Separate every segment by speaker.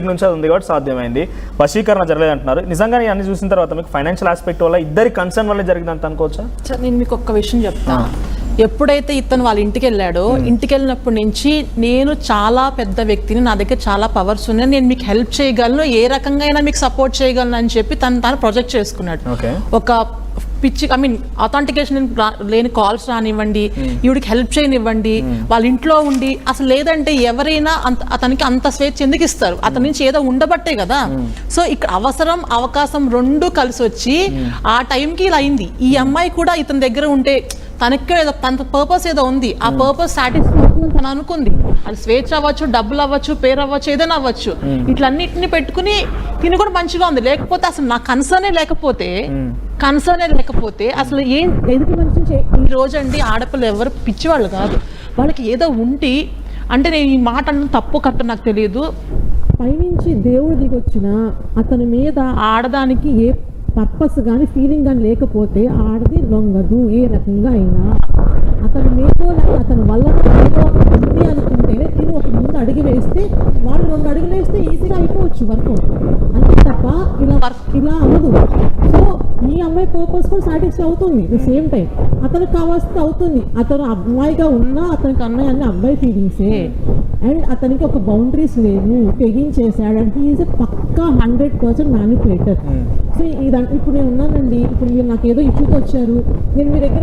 Speaker 1: నుంచి అది ఉంది కాబట్టి సాధ్యమైంది, వశీకరణ జరగలేదు అంటున్నారు. నిజంగానే అన్ని చూసిన తర్వాత మీకు ఫైనాన్షియల్ ఆస్పెక్ట్ వల్ల ఇద్దరి కన్సర్న్ వల్ల జరిగిందంత అనుకోవచ్చా?
Speaker 2: నేను మీకు ఒక్క విషయం చెప్తా. ఎప్పుడైతే ఇతను వాళ్ళ ఇంటికి వెళ్ళాడో, ఇంటికి వెళ్ళినప్పటి నుంచి నేను చాలా పెద్ద వ్యక్తిని, నా దగ్గర చాలా పవర్స్ ఉన్నాయి, నేను మీకు హెల్ప్ చేయగలను, ఏ రకంగా అయినా మీకు సపోర్ట్ చేయగలను అని చెప్పి తను ప్రొజెక్ట్ చేసుకున్నాడు. ఒక పిచ్చి అథెంటికేషన్ లేని కాల్స్ రానివ్వండి, ఈవిడికి హెల్ప్ చేయనివ్వండి, వాళ్ళ ఇంట్లో ఉండి అసలు లేదంటే ఎవరైనా అతనికి అంత స్వేచ్ఛ ఎందుకు ఇస్తారు? అతని నుంచి ఏదో ఉండబట్టే కదా. సో ఇక్కడ అవసరం అవకాశం రెండు కలిసి వచ్చి ఆ టైంకి ఇలా అయింది. ఈ అమ్మాయి కూడా ఇతని దగ్గర ఉంటే తనకే ఏదో తన పర్పస్ ఏదో ఉంది, ఆ పర్పస్ సాటిస్ఫై అవుతుందని తను అనుకుంది. అది స్వేచ్ఛ అవ్వచ్చు, డబ్బులు అవ్వచ్చు, పేరు అవ్వచ్చు, ఏదైనా అవ్వచ్చు. ఇట్లన్నిటిని పెట్టుకుని తిని కూడా మంచిగా ఉంది. లేకపోతే అసలు నా కన్సర్నే లేకపోతే అసలు ఎదుటి మనిషి ఈ రోజు అండి ఆడపిల్లలు ఎవరు పిచ్చివాళ్ళు కాదు. వాళ్ళకి ఏదో ఉండి అంటే నేను ఈ మాట అన్న తప్పు కట్ట నాకు తెలియదు, పైనుంచి దేవుడు దిగొచ్చిన అతని మీద ఆడదానికి ఏ పర్పస్ కానీ ఫీలింగ్ కానీ లేకపోతే ఆడది లొంగదు ఏ రకంగా అయినా. అతను మీతో అతని వల్ల ఏదో ఉంది అనుకుంటేనే తిని ఒక ముందు అడుగు వేస్తే వాడు 2 అడుగులు వేస్తే ఈజీగా అయిపోవచ్చు వర్క్. అంతే తప్ప ఇలా అవ్వదు. సో ఈ అమ్మాయి పర్పస్ కూడా సాటిస్ఫై అవుతుంది. ద సేమ్ టైం అతనికి కావాల్సింది అవుతుంది. అతను అమ్మాయిగా ఉన్నా అతనికి అమ్మాయి అన్ని అబ్బాయి ఫీలింగ్సే. అండ్ అతనికి ఒక బౌండరీస్ లేవు, తెగించేసాడు. And he is a pakka 100% manipulator. So ఇప్పుడు నేను ఉన్నానండి, ఇప్పుడు మీరు నాకు ఏదో ఇష్యూతో వచ్చారు, నేను మీ దగ్గర.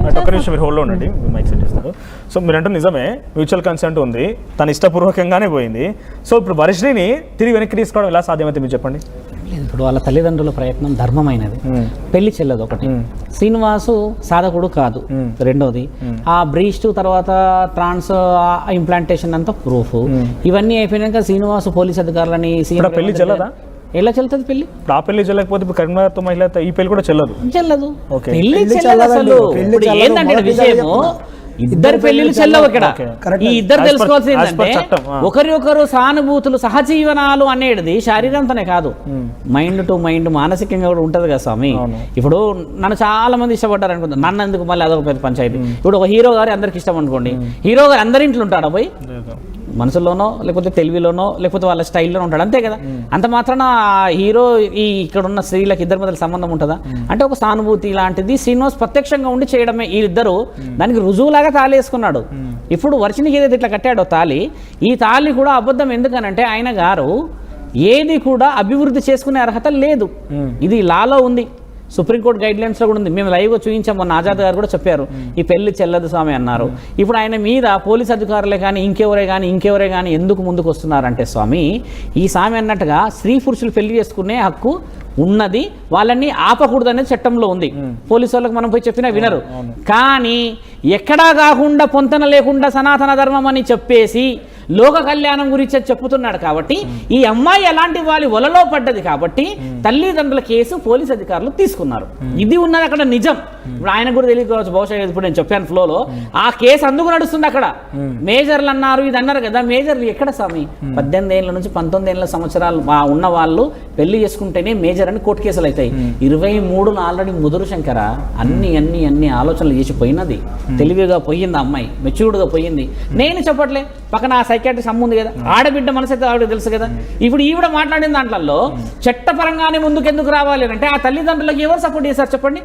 Speaker 1: సో మీరంటే నిజమే, మ్యూచువల్ కన్సెంట్ ఉంది, తను ఇష్టపూర్వకంగానే పోయింది. సో ఇప్పుడు వర్షిణిని తిరిగి వెనక్కి తీసుకోవడం ఎలా సాధ్యమైతే మీరు చెప్పండి.
Speaker 3: ఇప్పుడు వాళ్ళ తల్లిదండ్రుల ప్రయత్నం ధర్మమైనది, పెళ్లి చెల్లదు ఒకటి. శ్రీనివాసు సాధకుడు కాదు రెండోది. ఆ బ్రీస్ట్ తర్వాత ట్రాన్స్ ఇంప్లాంటేషన్ అంతా ప్రూఫ్. ఇవన్నీ అయిపోయినాక శ్రీనివాసు పోలీస్ అధికారులని
Speaker 1: పెళ్లి చెల్లదా?
Speaker 3: ఎలా చెల్లుతుంది పెళ్లి?
Speaker 1: ఆ పెళ్లి చెల్లకపోతే ఇప్పుడు కరీంనగర్తో మహిళ ఈ పెళ్లి కూడా చెల్లదు.
Speaker 3: పెళ్లి చెల్లదు అసలు. ఏంటంటే విషయము ఇద్దరు పెళ్లిళ్ళు చెల్లవు ఇక్కడ. ఈ ఇద్దరు తెలుసుకోవాల్సింది ఏంటంటే ఒకరి ఒకరు సానుభూతులు, సహజీవనాలు అనేది శారీరంతోనే కాదు, మైండ్ టు మైండ్ మానసికంగా కూడా ఉంటది కదా స్వామి. ఇప్పుడు నన్ను చాలా మంది ఇష్టపడ్డారు అనుకుంటా, నన్ను ఎందుకు మళ్ళీ అదొక పెద్ద పంచాయతీ. ఇప్పుడు ఒక హీరో గారు అందరికి ఇష్టం అనుకోండి, హీరో గారు అందరి ఇంట్లో ఉంటాడా పోయి? మనసులోనో లేకపోతే తెలివిలోనో లేకపోతే వాళ్ళ స్టైల్లోనో ఉంటాడు, అంతే కదా. అంత మాత్రాన హీరో ఇక్కడ ఉన్న స్త్రీలకు ఇద్దరి మధ్య సంబంధం ఉంటుందా అంటే ఒక సానుభూతి లాంటిది శ్రీనివాస్ ప్రత్యక్షంగా ఉండి చేయడమే. ఈ ఇద్దరు దానికి రుజువులాగా తాళి వేసుకున్నాడు. ఇప్పుడు వర్షినికి ఏదైతే ఇట్లా కట్టాడో తాళి, ఈ తాళి కూడా అబద్ధం. ఎందుకనంటే ఆయన గారు ఏది కూడా అభివృద్ధి చేసుకునే అర్హత లేదు, ఇది లాలో ఉంది, సుప్రీంకోర్టు గైడ్ లైన్స్లో కూడా ఉంది. మేము లైవ్గా చూపించాం, మొన్న ఆజాద్ గారు కూడా చెప్పారు ఈ పెళ్లి చెల్లదు స్వామి అన్నారు. ఇప్పుడు ఆయన మీద పోలీస్ అధికారులే కానీ ఇంకెవరే కానీ ఎందుకు ముందుకు వస్తున్నారంటే స్వామి, ఈ స్వామి అన్నట్టుగా స్త్రీ పురుషులు పెళ్లి చేసుకునే హక్కు ఉన్నది, వాళ్ళని ఆపకూడదు అనేది చట్టంలో ఉంది. పోలీసు వాళ్ళకి మనం పోయి చెప్పినా వినరు. కానీ ఎక్కడా కాకుండా పొంతన లేకుండా సనాతన ధర్మం అని చెప్పేసి లోక కళ్యాణం గురించి చెప్పుతున్నాడు. కాబట్టి ఈ అమ్మాయి ఎలాంటి వాళ్ళ వలలో పడ్డది కాబట్టి తల్లిదండ్రుల కేసు పోలీస్ అధికారులు తీసుకున్నారు. ఇది ఉన్నది అక్కడ నిజం. ఇప్పుడు ఆయన కూడా తెలియకపోవచ్చు, బహుశా ఇప్పుడు నేను చెప్పాను ఫ్లోలో, ఆ కేసు అందుకు నడుస్తుంది అక్కడ. మేజర్లు అన్నారు, ఇది అన్నారు కదా, మేజర్లు ఎక్కడ స్వామి? 18 ఏళ్ళ నుంచి 19 సంవత్సరాలు ఉన్న వాళ్ళు పెళ్లి చేసుకుంటేనే మేజర్ అని కోర్టు కేసులు అవుతాయి. 23 ఆల్రెడీ ముదురు శంకర అన్ని ఆలోచనలు చేసి పోయినది, తెలివిగా పోయింది అమ్మాయి, మెచ్యూర్డ్గా పోయింది. నేను చెప్పట్లే, పక్కన ఆ సైకాట్రిస్ట్ అమ్మ ఉంది కదా, ఆడబిడ్డ మనసు అయితే ఆవిడకి తెలుసు కదా. ఇప్పుడు ఈవిడ మాట్లాడిన దాంట్లో చట్టపరంగానే ముందుకెందుకు రావాలి అంటే ఆ తల్లిదండ్రులకు ఎవరు సపోర్ట్ చేశారు చెప్పండి?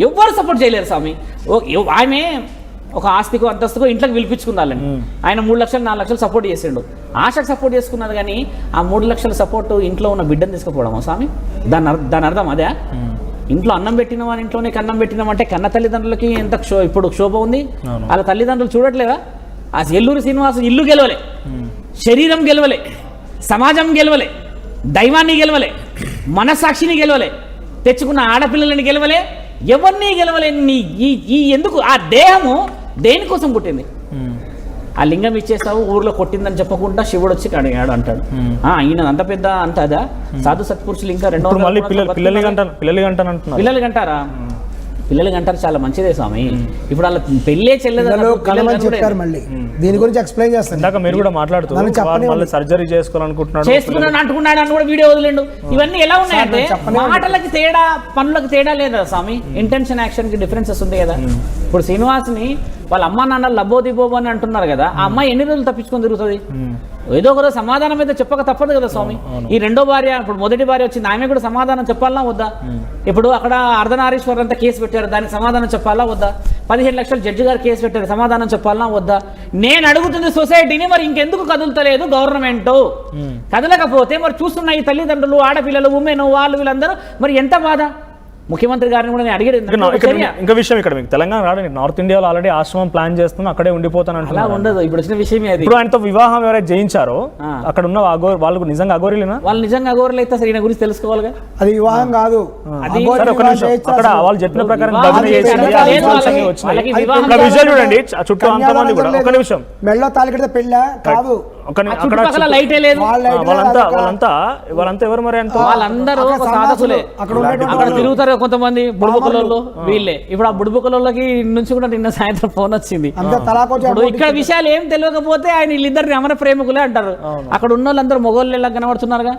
Speaker 3: ఎవ్వరు సపోర్ట్ చేయలేరు స్వామి. ఆమె ఒక ఆస్తికో అంతస్తుకో ఇంట్లోకి పిలిపించుకున్నాలని ఆయన 3 లక్షలు 4 లక్షలు సపోర్ట్ చేసిండు, ఆశకు సపోర్ట్ చేసుకున్నది. కానీ ఆ 3 లక్షల సపోర్ట్ ఇంట్లో ఉన్న బిడ్డను తీసుకుపోవడమా స్వామి? దాని అర్థం అదే? ఇంట్లో అన్నం పెట్టిన వాని ఇంట్లోనే కన్నం పెట్టినామంటే కన్న తల్లిదండ్రులకి ఎంత ఇప్పుడు క్షోభ ఉంది. వాళ్ళ తల్లిదండ్రులు చూడట్లేదా? ఆ ఎల్లూరి శ్రీనివాసు ఇల్లు గెలవలే, శరీరం గెలవలే, సమాజం గెలవలే, దైవాన్ని గెలవలే, మనస్సాక్షిని గెలవలే, తెచ్చుకున్న ఆడపిల్లలని గెలవలే, ఎవరిని గెలవలే. ఈ ఎందుకు ఆ దేహము దేనికోసం పుట్టింది? ఆ లింగం ఇచ్చేస్తావు ఊర్లో కొట్టిందని చెప్పకుండా శివుడు వచ్చి అడిగాడు అంటాడు. ఈయన అంత పెద్ద అంత అదా? సాధు సత్పురుషులు ఇంకా 200 పిల్లలు కంటారా? పిల్లలకి అంటారు చాలా మంచిదే స్వామి. ఇప్పుడు వాళ్ళ పెళ్ళే చెల్లెదు
Speaker 4: చెప్పారు. మళ్ళీ దీని గురించి ఎక్స్ప్లెయిన్ చేస్తాను.
Speaker 1: మీరు కూడా మాట్లాడుతున్నారు, సర్జరీ
Speaker 3: చేసుకున్నాడు అంటున్నాడు అని కూడా వీడియో వదిలేండు. ఇవన్నీ ఎలా ఉన్నాయంటే మాటలకి తేడా, పనులకు తేడా లేదా స్వామి? ఇంటెన్షన్ యాక్షన్ కి డిఫరెన్సెస్ ఉంది కదా. ఇప్పుడు శ్రీనివాస్ని వాళ్ళ అమ్మ నాన్న లబ్బోదిబోబో అని అంటున్నారు కదా, ఆ అమ్మాయి ఎన్ని రోజులు తప్పించుకొని తిరుగుతుంది? ఏదో ఒక రోజు సమాధానం అయితే చెప్పక తప్పదు కదా స్వామి. ఈ రెండో భార్య, ఇప్పుడు మొదటి భార్య వచ్చింది, ఆమె కూడా సమాధానం చెప్పాలా వద్దా? ఇప్పుడు అక్కడ అర్ధనారీశ్వర్ అంతా కేసు పెట్టారు, దానికి సమాధానం చెప్పాలా వద్దా? 15 లక్షలు జడ్జి గారు కేసు పెట్టారు, సమాధానం చెప్పాలా వద్దా? నేను అడుగుతుంది సొసైటీని, మరి ఇంకెందుకు కదులుతలేదు గవర్నమెంట్? కదలకపోతే మరి చూస్తున్న ఈ తల్లిదండ్రులు, ఆడపిల్లలు, ఉమెన్, వాళ్ళు వీళ్ళందరూ మరి ఎంత బాధ? ముఖ్యమంత్రి గారిని కూడా నేను అడిగేది
Speaker 1: ఇంకా విషయం, ఇక్కడ మీకు తెలంగాణ రావడానికి నార్త్ ఇండియాలో ఆల్రెడీ ఆశ్రమం ప్లాన్ చేస్తున్నాం, అక్కడే ఉండిపోతాను
Speaker 3: అలా
Speaker 1: అంటున్నారు.
Speaker 3: ఉండదు. ఇప్పుడు వచ్చిన విషయమే అది.
Speaker 1: ఇప్పుడు ఆయనతో వివాహం ఎవరైతే జయించారో అక్కడ ఉన్న వాళ్ళు నిజంగా అఘోరీలేనా?
Speaker 3: వాళ్ళు నిజంగా అఘోరులు అయితే అసలు ఈయన గురించి తెలుసుకోవాలిగా.
Speaker 4: అది వివాహం కాదు.
Speaker 3: అది
Speaker 1: సరే, ఒక నిమిషం. అక్కడ వాళ్ళు చెప్పిన ప్రకారం చూడండి, చుట్టూ అంతమంది కూడా. ఒక నిమిషం,
Speaker 4: మెళ్ళో తాళి కడితే పెళ్ళా కాదు.
Speaker 3: చుట్టుపక్కల లైటే లేదు.
Speaker 1: వాళ్ళంతా ఎవరు మరి?
Speaker 3: వాళ్ళందరూ సాధకులే. అక్కడ తిరుగుతారు కొంతమంది బుడుబుకలలో, వీళ్ళే. ఇప్పుడు ఆ బుడుబుకలకి నుంచి కూడా నిన్న సాయంత్రం ఫోన్ వచ్చింది. ఇప్పుడు ఇక్కడ విషయాలు ఏం తెలియకపోతే ఆయన వీళ్ళిద్దరిని అమర ప్రేమికులే అంటారు. అక్కడ ఉన్న వాళ్ళందరూ మొగోళ్ళు ఎలా కనబడుతున్నారుగా.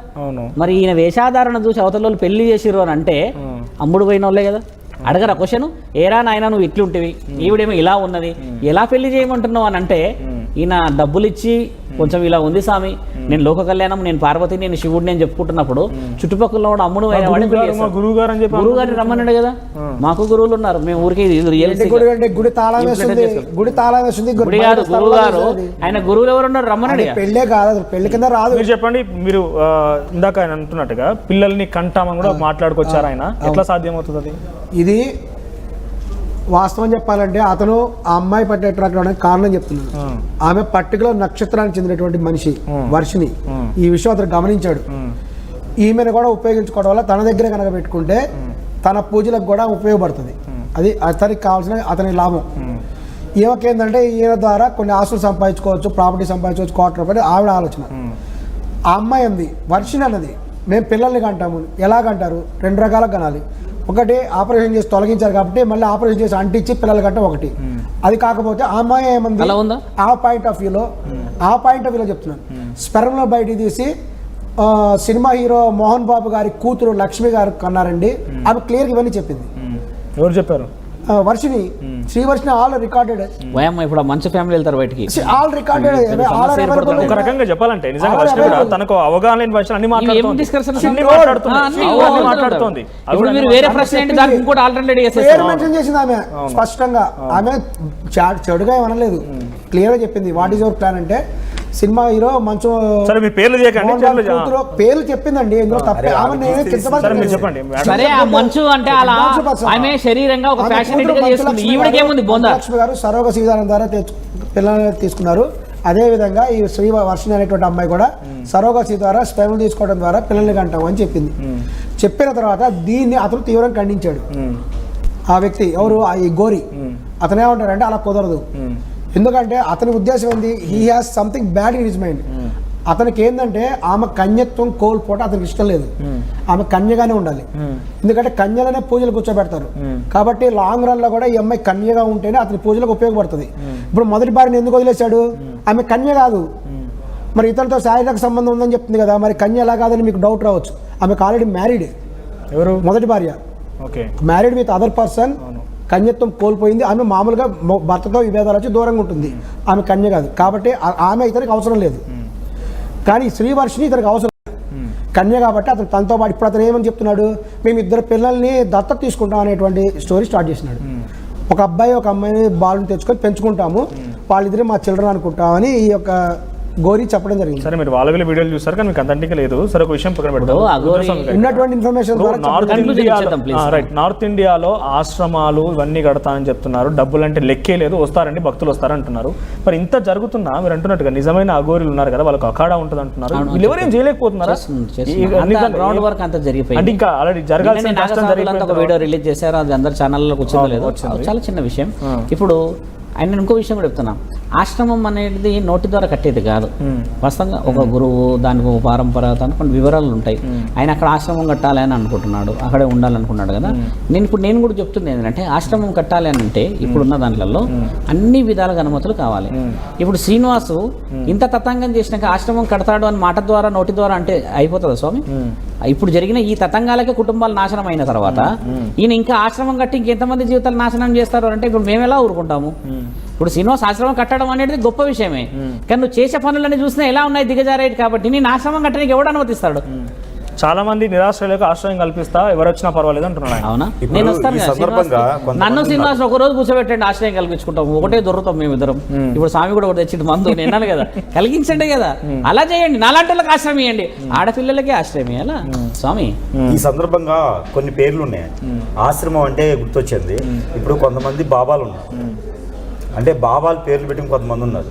Speaker 3: మరి ఈయన వేషాధారణ చూసి అవతల వాళ్ళు పెళ్లి చేసిర్రు అని అంటే అమ్ముడు పోయిన వాళ్ళే కదా. అడగరా క్వశ్చన్, ఏరా నాయన నువ్వు ఇట్లుంటివి, ఈవిడేమో ఇలా ఉన్నది, ఎలా పెళ్లి చేయమంటున్నావు అని అంటే ఈయన డబ్బులు ఇచ్చి కొంచెం ఇలా ఉంది స్వామి, నేను లోక కళ్యాణం, నేను పార్వతి, నేను శివుడు, నేను చెప్పుకుంటున్నప్పుడు చుట్టుపక్కల కూడా అమ్ముడు గురువు గారిని రమ్మన్నాడు కదా. మాకు గురువులు ఉన్నారు, మేము ఊరికి
Speaker 4: గుడి తాళం వేస్తుంది.
Speaker 3: గుడి కాదు, గురువు గారు. ఆయన గురువులు ఎవరు ఉన్నారు రమ్మన్నాడు.
Speaker 4: పెళ్ళే కాదు, పెళ్లి కింద రాదు.
Speaker 1: మీరు చెప్పండి, మీరు ఇందాక ఆయన అంటున్నట్టుగా పిల్లల్ని కంటామని కూడా మాట్లాడుకొచ్చారు ఆయన, ఎట్లా సాధ్యమవుతుంది అది?
Speaker 4: ఇది వాస్తవం చెప్పాలంటే అతను ఆ అమ్మాయి పట్ల అట్రాక్ట్ అవడానికి కారణం చెప్తున్నాడు. ఆమె పర్టికులర్ నక్షత్రానికి చెందినటువంటి మనిషి వర్షిని. ఈ విషయం అతను గమనించాడు. ఈమెను కూడా ఉపయోగించుకోవడం వల్ల తన దగ్గర కనుక పెట్టుకుంటే తన పూజలకు కూడా ఉపయోగపడుతుంది. అది అతనికి కావాల్సిన అతని లాభం. ఈమెకేంటంటే ఈయన ద్వారా కొన్ని ఆస్తులు సంపాదించుకోవచ్చు, ప్రాపర్టీ సంపాదించుకోవచ్చు, కోట్ల రూపాయలు ఆవిడ ఆలోచన. ఆ అమ్మాయి అంది, వర్షిని అన్నది, మేము పిల్లల్ని కంటాము. ఎలాగంటారు? 2 రకాలుగా కనాలి. ఒకటి ఆపరేషన్ చేసి తొలగించారు కాబట్టి మళ్ళీ ఆపరేషన్ చేసి అంటించి పిల్లలు కంటే ఒకటి. అది కాకపోతే ఆ అమ్మాయి ఏమంది, ఆ పాయింట్ ఆఫ్ వ్యూలో చెప్తున్నాను, స్పెర్మ్ లో బయట తీసి సినిమా హీరో మోహన్ బాబు గారి కూతురు లక్ష్మి గారు కన్నారండి. ఆమె క్లియర్గా ఇవన్నీ చెప్పింది.
Speaker 1: ఎవరు చెప్పారు?
Speaker 4: Varshini, Srivarshini, all recorded.
Speaker 3: ఇప్పుడు మంచి ఫ్యామిలీ వెళ్తారు బయటికి,
Speaker 4: ఆల్ రికార్డెడ్.
Speaker 1: ఒక రకంగా చెప్పాలంటే నిజంగా తనకు అవగాహన లేని భాషలు అన్ని మాట్లాడుతుంది.
Speaker 3: ఇప్పుడు మీరు వేరే ప్రశ్న ఏంటి, దానికి ఇంకోటి ఆల్టర్నేట్
Speaker 4: మెన్షన్ చేసింది ఆమె స్పష్టంగా. ఆమె చెడుగా ఏమనలేదు, క్లియర్ గా చెప్పింది. వాట్ ఈస్ యువర్ ప్లాన్ అంటే సినిమా హీరో మంచు పేర్లు చెప్పిందండి. ఇందులో తప్పే.
Speaker 1: చెప్పండి.
Speaker 3: సరే, ఆ మంచు అంటే అలా ఆమె శరీరంగా ఒక ఫ్యాషన్ చేస్తుంది. ఈవిడకి ఏముంది బోందా?
Speaker 4: లక్ష్మి గారు సరోగ సీదానం ద్వారా పిల్లల్ని తీసుకున్నారు. అదే విధంగా ఈ శ్రీ వర్షిని అనేటువంటి అమ్మాయి కూడా సరోగసి ద్వారా స్పెర్మ్ తీసుకోవడం ద్వారా పిల్లల్ని కంటాం అని చెప్పింది. చెప్పిన తర్వాత దీన్ని అతను తీవ్రంగా ఖండించాడు. ఆ వ్యక్తి ఎవరు, ఈ గోరి. అతను ఏమంటాడంటే అలా కుదరదు. ఎందుకంటే అతని ఉద్దేశం ఏంది, he has something bad in his mind. అతనికి ఏంటంటే ఆమె కన్యత్వం కోల్పోవటం అతనికి ఇష్టం లేదు. ఆమె కన్యగానే ఉండాలి. ఎందుకంటే కన్యలనే పూజలు కూర్చోబెడతారు. కాబట్టి లాంగ్ రన్ లో కూడా ఈ అమ్మాయి కన్యగా ఉంటేనే అతని పూజలకు ఉపయోగపడుతుంది. ఇప్పుడు మొదటి భార్యను ఎందుకు వదిలేశాడు? ఆమె కన్య కాదు, మరి ఇతరులతో శారీరక సంబంధం ఉందని చెప్తుంది కదా, మరి కన్య ఎలా కాదని మీకు డౌట్ రావచ్చు. ఆమెకు ఆల్రెడీ మ్యారీడ్. ఎవరు? మొదటి భార్య మ్యారీడ్ విత్ అదర్ పర్సన్. కన్యత్వం కోల్పోయింది. ఆమె మామూలుగా భర్తతో విభేదాలు వచ్చి దూరంగా ఉంటుంది. ఆమె కన్య కాదు కాబట్టి ఆమె ఇతనికి అవసరం లేదు. కానీ శ్రీవర్షిని ఇతనికి అవసరం కన్య కాబట్టి అతను తనతో పాటు ఇప్పుడు అతను ఏమని చెప్తున్నాడు, మేము 2 పిల్లల్ని దత్తత తీసుకుంటాం అనేటువంటి స్టోరీ స్టార్ట్ చేసినాడు. ఒక అబ్బాయి ఒక అమ్మాయిని బాలుని తెచ్చుకొని పెంచుకుంటాము, వాళ్ళిద్దరే మా చిల్డ్రన్ అనుకుంటామని ఈ యొక్క గోరి చెప్పడం జరిగింది.
Speaker 1: సరే, మీరు వాళ్ళ వీడియోలు చూస్తారు కానీ మీకు అంతటికి లేదు. సరే, ఒక విషయం పక్కన పెడతాం.
Speaker 4: ఉన్నటువంటి ఇన్ఫర్మేషన్
Speaker 1: నార్త్ ఇండియాలో ఆశ్రమాలు ఇవన్నీ కడతానని చెప్తున్నారు. డబ్బులు అంటే లెక్కే లేదు, వస్తారండి భక్తులు వస్తారంటున్నారు. మరి ఇంత జరుగుతున్నా మీరు అంటున్నట్టుగా నిజమైన అఘోరీలు ఉన్నారు కదా, వాళ్ళకి అఖాడా ఉంటుంది అంటున్నారు. వీళ్ళు ఎవరేం చేయలేకపోతున్నారా? అంటే ఇంకా ఆల్రెడీ జరగాల్సిన
Speaker 3: వీడియో రిలీజ్ చేశారు, అది అందరు ఛానల్లోకి వచ్చిందో లేదో, చాలా చిన్న విషయం. ఇప్పుడు ఆయన ఇంకో విషయం కూడా చెప్తున్నా, ఆశ్రమం అనేది నోటి ద్వారా కట్టేది కాదు. వాస్తవంగా ఒక గురువు, దానికి ఒక పరంపర, దానికి కొన్ని వివరాలు ఉంటాయి. ఆయన అక్కడ ఆశ్రమం కట్టాలి అని అనుకుంటున్నాడు, అక్కడే ఉండాలనుకున్నాడు కదా. నేను కూడా చెప్తుంది ఏంటంటే, ఆశ్రమం కట్టాలి అని అంటే ఇప్పుడున్న దాంట్లో అన్ని విధాలుగా అనుమతులు కావాలి. ఇప్పుడు శ్రీనివాసు ఇంత తతంగం చేసినాక ఆశ్రమం కడతాడు అని మాట ద్వారా, నోటి ద్వారా అంటే అయిపోతుందా స్వామి? ఇప్పుడు జరిగిన ఈ తతంగాలకే కుటుంబాలు నాశనం అయిన తర్వాత ఈయన ఇంకా ఆశ్రమం కట్టి ఇంకెంతమంది జీవితాలు నాశనం చేస్తారు అంటే ఇప్పుడు మేము ఎలా ఊరుకుంటాము? ఇప్పుడు శ్రీనివాస్ ఆశ్రమం కట్టడం అనేది గొప్ప విషయమే, కానీ నువ్వు చేసే పనులని చూసినా ఎలా ఉన్నాయి దిగజారేటి కాబట్టి నేను ఆశ్రమం కట్టడానికి ఎవడు అనుమతిస్తాడు?
Speaker 1: చాలా మంది నిరాశ్రయులకు ఆశ్రయం కల్పిస్తా ఎవరు వచ్చినా పర్వాలేదు అంటున్నాడు ఆయన.
Speaker 3: అవునా? నేను వస్తాను కదా శ్రీనివాస్, నన్ను శ్రీనివాస్ ఒక రోజు కూర్చోబెట్టండి, ఆశ్రయం కలిగించుకుంటాం, ఒకటే దొరుకుతాం మేము ఇద్దరం. ఇప్పుడు స్వామి కూడా ఒకటి తెచ్చి మందు నిన్నాను కదా, కలిగించండి కదా, అలా చేయండి. నాలాంటి వాళ్ళకి ఆశ్రయం ఇవ్వండి, ఆడపిల్లలకే ఆశ్రయం ఇవ్వాలా స్వామి?
Speaker 5: ఈ సందర్భంగా కొన్ని పేర్లు ఉన్నాయి. ఆశ్రమం అంటే గుర్తొచ్చింది, ఇప్పుడు కొంతమంది బాబాలు ఉన్నారు, అంటే బాబాలు పేర్లు పెట్టి కొంతమంది ఉన్నారు.